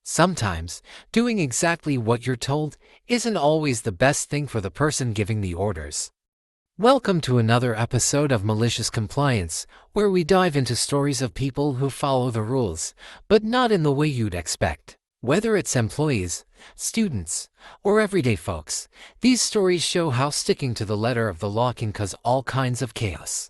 Sometimes, doing exactly what you're told isn't always the best thing for the person giving the orders. Welcome to another episode of Malicious Compliance, where we dive into stories of people who follow the rules, but not in the way you'd expect. Whether it's employees, students, or everyday folks, these stories show how sticking to the letter of the law can cause all kinds of chaos.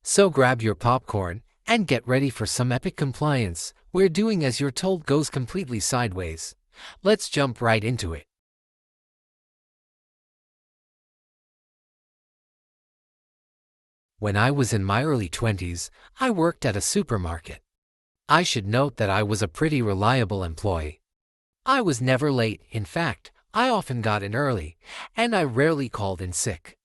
So grab your popcorn and get ready for some epic compliance, where doing as you're told goes completely sideways. Let's jump right into it. When I was in my early 20s, I worked at a supermarket. I should note that I was a pretty reliable employee. I was never late. In fact, I often got in early, and I rarely called in sick.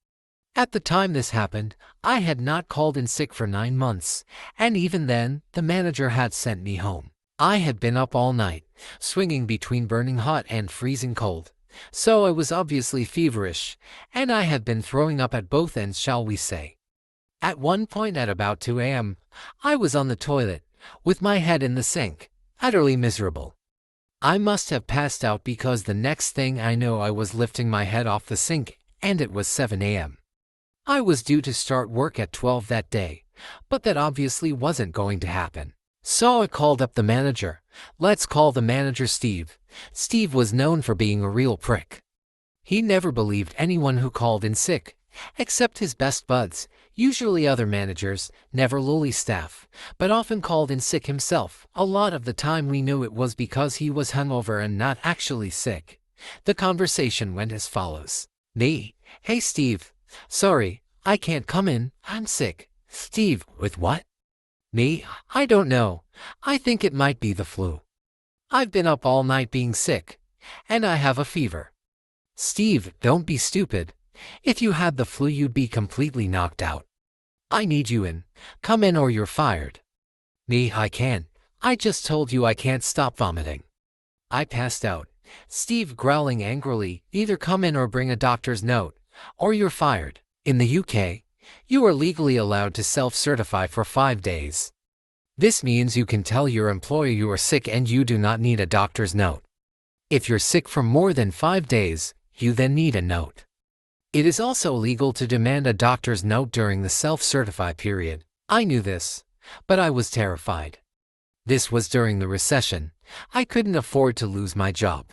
At the time this happened, I had not called in sick for 9 months, and even then, the manager had sent me home. I had been up all night, swinging between burning hot and freezing cold, so I was obviously feverish, and I had been throwing up at both ends, shall we say. At one point at about 2 a.m., I was on the toilet, with my head in the sink, utterly miserable. I must have passed out because the next thing I know I was lifting my head off the sink, and it was 7 a.m. I was due to start work at 12 that day, but that obviously wasn't going to happen. So I called up the manager. Let's call the manager Steve. Steve was known for being a real prick. He never believed anyone who called in sick, except his best buds, usually other managers, never lowly staff, but often called in sick himself. A lot of the time we knew it was because he was hungover and not actually sick. The conversation went as follows. Me: "Hey Steve. Sorry, I can't come in, I'm sick." Steve: "With what?" Me: "I don't know. I think it might be the flu. I've been up all night being sick, and I have a fever." Steve: "Don't be stupid. If you had the flu, you'd be completely knocked out. I need you in. Come in or you're fired." Me: "I can't. I just told you I can't stop vomiting." I passed out. Steve growling angrily: "Either come in or bring a doctor's note, or you're fired." In the UK, you are legally allowed to self-certify for 5 days. This means you can tell your employer you are sick and you do not need a doctor's note. If you're sick for more than 5 days, you then need a note. It is also legal to demand a doctor's note during the self-certify period. I knew this, but I was terrified. This was during the recession. I couldn't afford to lose my job.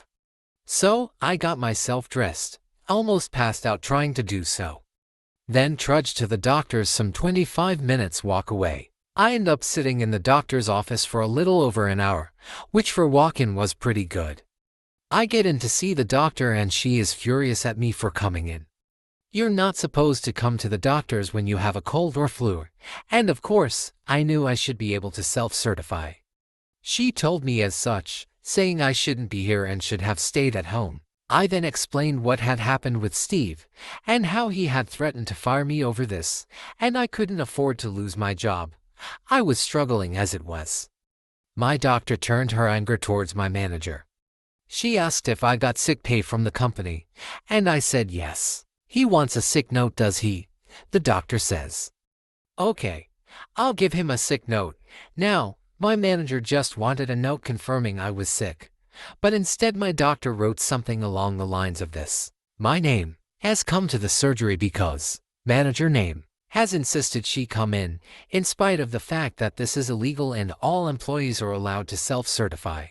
So, I got myself dressed, almost passed out trying to do so. Then trudged to the doctor's, some 25 minutes walk away. I end up sitting in the doctor's office for a little over an hour, which for walk-in was pretty good. I get in to see the doctor and she is furious at me for coming in. You're not supposed to come to the doctor's when you have a cold or flu, and of course, I knew I should be able to self-certify. She told me as such, saying I shouldn't be here and should have stayed at home. I then explained what had happened with Steve, and how he had threatened to fire me over this, and I couldn't afford to lose my job. I was struggling as it was. My doctor turned her anger towards my manager. She asked if I got sick pay from the company, and I said yes. "He wants a sick note, does he?" the doctor says. "Okay, I'll give him a sick note." Now, my manager just wanted a note confirming I was sick, but instead my doctor wrote something along the lines of this: "My name has come to the surgery because manager name has insisted she come in spite of the fact that this is illegal and all employees are allowed to self-certify.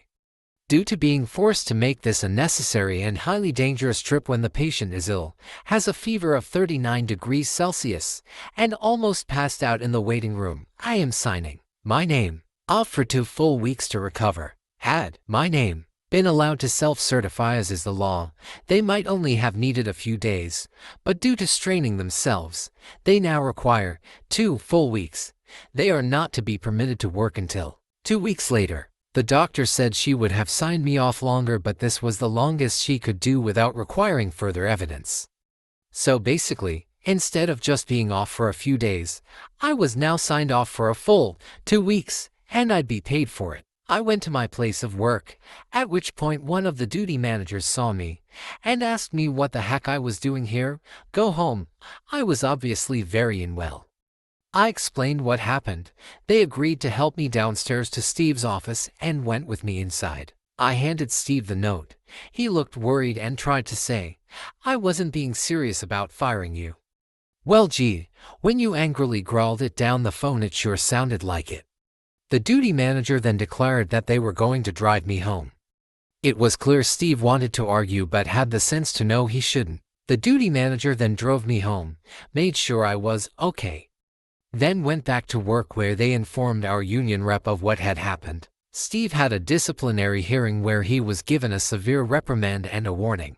Due to being forced to make this unnecessary and highly dangerous trip when the patient is ill, has a fever of 39 degrees Celsius, and almost passed out in the waiting room, I am signing my name off for 2 full weeks to recover. Had my name been allowed to self-certify as is the law, they might only have needed a few days, but due to straining themselves, they now require 2 full weeks. They are not to be permitted to work until 2 weeks later. The doctor said she would have signed me off longer, but this was the longest she could do without requiring further evidence. So basically, instead of just being off for a few days, I was now signed off for a full 2 weeks, and I'd be paid for it. I went to my place of work, at which point one of the duty managers saw me and asked me what the heck I was doing here. Go home. I was obviously very unwell. I explained what happened. They agreed to help me downstairs to Steve's office and went with me inside. I handed Steve the note. He looked worried and tried to say, "I wasn't being serious about firing you." "Well, gee, when you angrily growled it down the phone, it sure sounded like it." The duty manager then declared that they were going to drive me home. It was clear Steve wanted to argue but had the sense to know he shouldn't. The duty manager then drove me home, made sure I was okay, then went back to work where they informed our union rep of what had happened. Steve had a disciplinary hearing where he was given a severe reprimand and a warning.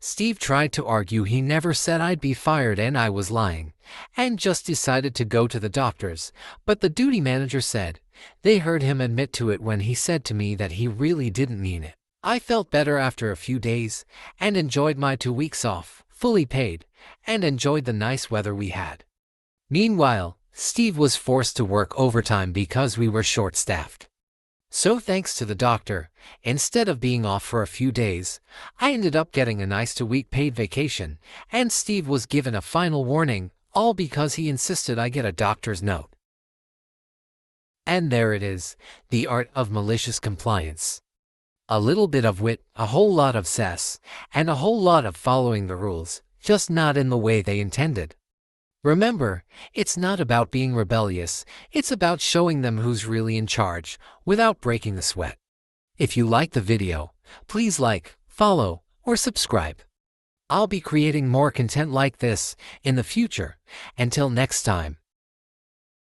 Steve tried to argue he never said I'd be fired and I was lying, and just decided to go to the doctors, but the duty manager said they heard him admit to it when he said to me that he really didn't mean it. I felt better after a few days and enjoyed my 2 weeks off, fully paid, and enjoyed the nice weather we had. Meanwhile, Steve was forced to work overtime because we were short-staffed. So thanks to the doctor, instead of being off for a few days, I ended up getting a nice 2-week paid vacation, and Steve was given a final warning, all because he insisted I get a doctor's note. And there it is, the art of malicious compliance. A little bit of wit, a whole lot of sass, and a whole lot of following the rules, just not in the way they intended. Remember, it's not about being rebellious, it's about showing them who's really in charge, without breaking the sweat. If you like the video, please like, follow, or subscribe. I'll be creating more content like this in the future. Until next time.